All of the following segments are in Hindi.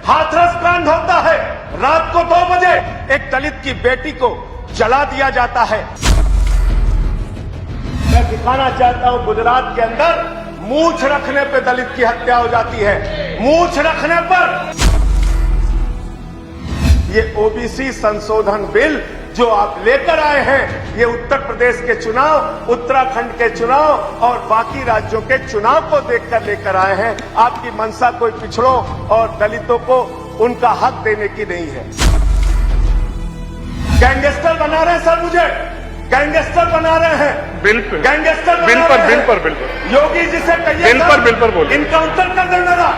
हाथरस कांड होता है। रात को 2 बजे एक दलित की बेटी को जला दिया जाता है। मैं दिखाना चाहता हूं गुजरात के अंदर मूंछ रखने पे दलित की हत्या हो जाती है। मूंछ रखने पर ये ओबीसी संशोधन बिल जो आप लेकर आए हैं, ये उत्तर प्रदेश के चुनाव, उत्तराखंड के चुनाव और बाकी राज्यों के चुनाव को देखकर लेकर आए हैं। आपकी मंशा कोई पिछड़ों और दलितों को उनका हक देने की नहीं है। गैंगस्टर बना रहे हैं सर, मुझे गैंगस्टर बना रहे हैं। बिल्कुल गैंगस्टर बिल्कुल योगी जी से कहिए बिल पर बोलिए। इनकाउंटर कर दे मेरा,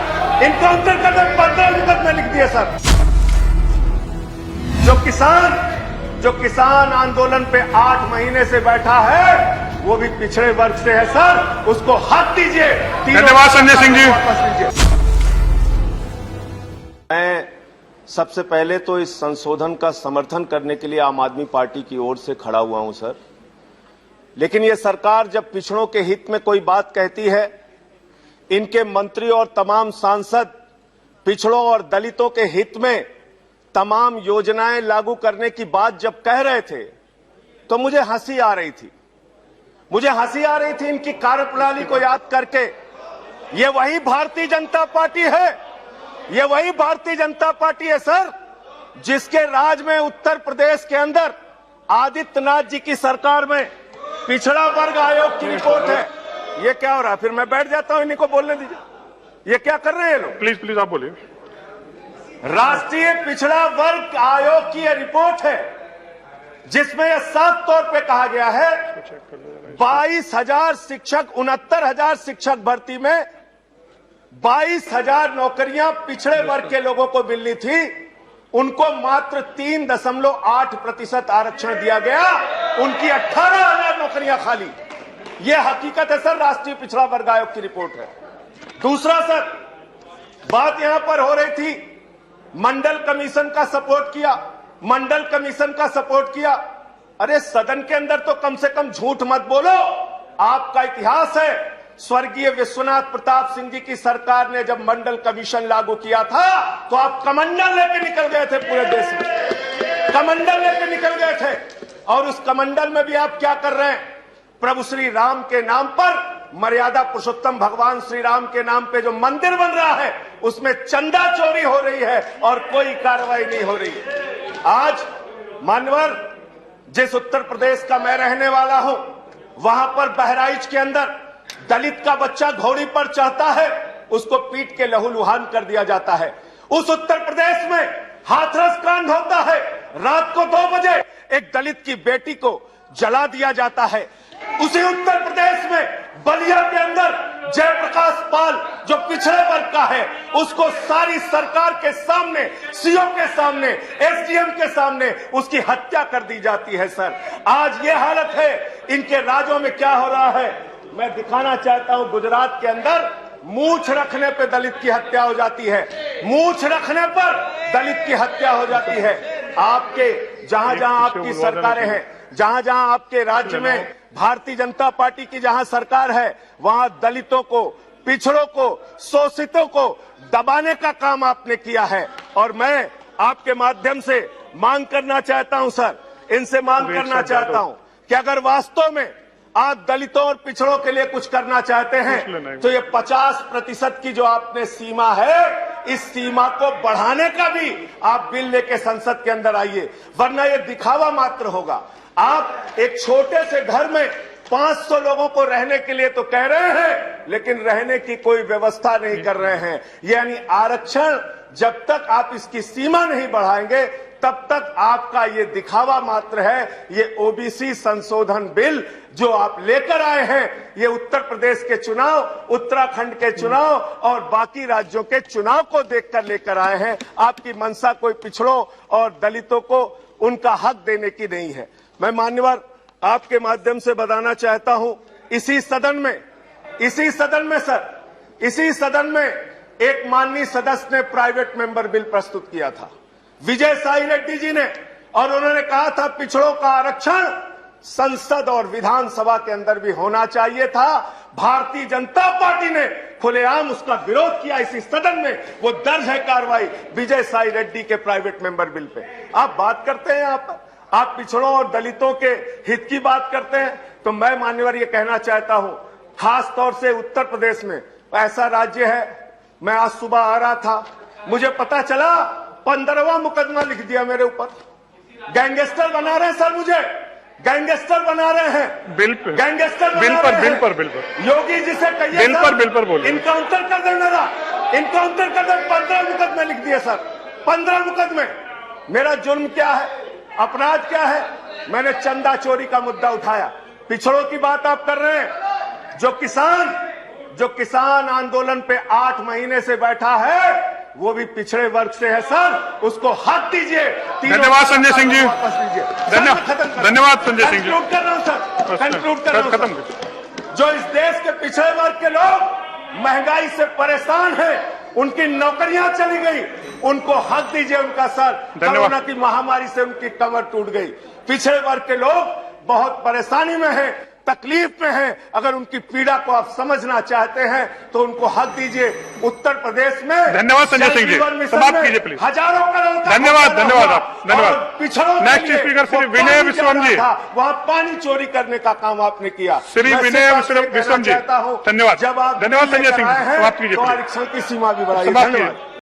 इनकाउंटर कर दे। 15 मुकदमे लिख दिए सर। जो किसान आंदोलन पे 8 महीने से बैठा है, वो भी पिछड़े वर्ग से है सर, उसको हक दीजिए। धन्यवाद संजय सिंह जी। मैं सबसे पहले तो इस संशोधन का समर्थन करने के लिए आम आदमी पार्टी की ओर से खड़ा हुआ हूं सर। लेकिन ये सरकार जब पिछड़ों के हित में कोई बात कहती है, इनके मंत्री और तमाम सांसद पिछड़ों और दलितों के हित में तमाम योजनाएं लागू करने की बात जब कह रहे थे, तो मुझे हंसी आ रही थी। मुझे हंसी आ रही थी इनकी कार्यप्रणाली को याद करके। ये वही भारतीय जनता पार्टी है, ये वही भारतीय जनता पार्टी है सर, जिसके राज में उत्तर प्रदेश के अंदर आदित्यनाथ जी की सरकार में पिछड़ा वर्ग आयोग की रिपोर्ट है। ये क्या हो रहा है? फिर मैं बैठ जाता हूं, इन्हीं को बोलने दीजिए। ये क्या कर रहे हैं ये लोग? प्लीज आप बोलिए। राष्ट्रीय पिछड़ा वर्ग आयोग की यह रिपोर्ट है, जिसमें यह साफ तौर पे कहा गया है 22,000 शिक्षक, 69,000 शिक्षक भर्ती में 22,000 नौकरियां पिछड़े वर्ग के लोगों को मिलनी थी, उनको मात्र 3.8% आरक्षण दिया गया। उनकी 18,000 नौकरियां खाली। यह हकीकत है सर, राष्ट्रीय पिछड़ा वर्ग आयोग की रिपोर्ट है। दूसरा सर, बात यहां पर हो रही थी मंडल कमीशन का सपोर्ट किया, मंडल कमीशन का सपोर्ट किया। अरे सदन के अंदर तो कम से कम झूठ मत बोलो। आपका इतिहास है, स्वर्गीय विश्वनाथ प्रताप सिंह जी की सरकार ने जब मंडल कमीशन लागू किया था, तो आप कमंडल लेके निकल गए थे, पूरे देश में कमंडल लेके निकल गए थे। और उस कमंडल में भी आप क्या कर रहे हैं? प्रभु श्री राम के नाम पर, मर्यादा पुरुषोत्तम भगवान श्री राम के नाम पे जो मंदिर बन रहा है, उसमें चंदा चोरी हो रही है और कोई कार्रवाई नहीं हो रही है। आज मान्यवर, जिस उत्तर प्रदेश का मैं रहने वाला हूं, वहां पर बहराइच के अंदर दलित का बच्चा घोड़ी पर चढ़ता है, उसको पीट के लहूलुहान कर दिया जाता है। उस उत्तर प्रदेश में हाथरस कांड होता है। रात को 2 बजे एक दलित की बेटी को जला दिया जाता है। उसी उत्तर प्रदेश में बलिया के अंदर जयप्रकाश पाल, जो पिछड़े वर्ग का है, उसको सारी सरकार के सामने, सीओ के सामने, एसडीएम के सामने उसकी हत्या कर दी जाती है सर। आज ये हालत है। इनके राज्यों में क्या हो रहा है, मैं दिखाना चाहता हूं। गुजरात के अंदर मूंछ रखने पे दलित की हत्या हो जाती है। मूंछ रखने पर दलित की हत्या हो जाती है। आपके जहां जहां आपकी सरकारें हैं, जहां जहां आपके राज्य में भारतीय जनता पार्टी की जहां सरकार है, वहां दलितों को, पिछड़ों को, शोषितों को दबाने का काम आपने किया है। और मैं आपके माध्यम से मांग करना चाहता हूं सर, इनसे मांग करना चाहता हूं कि अगर वास्तव में आप दलितों और पिछड़ों के लिए कुछ करना चाहते हैं, तो ये 50% की जो आपने सीमा है, इस सीमा को बढ़ाने का भी आप बिल लेके संसद के अंदर आइए, वरना ये दिखावा मात्र होगा। आप एक छोटे से घर में 500 लोगों को रहने के लिए तो कह रहे हैं, लेकिन रहने की कोई व्यवस्था नहीं कर रहे हैं। यानी आरक्षण जब तक आप इसकी सीमा नहीं बढ़ाएंगे, तब तक आपका ये दिखावा मात्र है। ये ओबीसी संशोधन बिल जो आप लेकर आए हैं, ये उत्तर प्रदेश के चुनाव, उत्तराखंड के चुनाव और बाकी राज्यों के चुनाव को देखकर लेकर आए हैं। आपकी मंशा कोई पिछड़ों और दलितों को उनका हक देने की नहीं है। मैं मान्यवर आपके माध्यम से बताना चाहता हूं, इसी सदन में एक माननीय सदस्य ने प्राइवेट मेंबर बिल प्रस्तुत किया था, विजय साई रेड्डी जी ने, और उन्होंने कहा था पिछड़ों का आरक्षण संसद और विधानसभा के अंदर भी होना चाहिए था। भारतीय जनता पार्टी ने खुलेआम उसका विरोध किया इसी सदन में। वो दर्ज है कार्रवाई विजय साई रेड्डी के प्राइवेट मेंबर बिल पे। आप बात करते हैं, आप पिछड़ों और दलितों के हित की बात करते हैं, तो मैं मान्यवर ये कहना चाहता हूं, खास तौर से उत्तर प्रदेश में ऐसा राज्य है, मैं आज सुबह आ रहा था, मुझे पता चला 15वां मुकदमा लिख दिया मेरे ऊपर। गैंगस्टर बना रहे हैं सर, मुझे गैंगस्टर बना रहे हैं, बिल पे, गैंगस्टर बिल बना पर, रहे बिल हैं। पर, बिल पर, योगी जी से कहिए बिल पर बोलिए। इनकाउंटर कर दे मेरा, इनकाउंटर कर दे। 15 मुकदमे लिख दिए सर, 15 मुकदमे। मेरा जुर्म क्या है, अपराध क्या है? मैंने चंदा चोरी का मुद्दा उठाया। पिछड़ों की बात आप कर रहे हैं। जो किसान आंदोलन पे 8 महीने से बैठा है, वो भी पिछड़े वर्ग से है सर, उसको हक दीजिए। धन्यवाद संजय सिंह जी। वापस लीजिए। धन्यवाद संजय सिंह जी। कंक्लूड कर रहा हूं सर, कंक्लूड कर रहा हूं खत्म। सर। जो इस देश के पिछड़े वर्ग के लोग महंगाई से परेशान हैं, उनकी नौकरियां चली गई, उनको हक दीजिए उनका सर। कोरोना की महामारी से उनकी कमर टूट गई। पिछड़े वर्ग के लोग बहुत परेशानी में हैं, तकलीफ में हैं। अगर उनकी पीड़ा को आप समझना चाहते हैं तो उनको हक दीजिए। उत्तर प्रदेश में धन्यवाद संजय सिंह जी, समाप्त कीजिए प्लीज। हजारों करोड़ का धन्यवाद, धन्यवाद आप, और धन्यवाद। पिछड़ों नेक्स्ट स्पीकर श्री विनय विश्वम जी। वहां पानी चोरी करने का काम आपने किया। श्री विनय विश्वम जी, धन्यवाद। जब आप धन्यवाद संजय सिंह जी, समाप्त कीजिए तो प्लीज। आरक्षण की सीमा भी बढ़ाई। समाप्त धन्यवाद। कीजिए।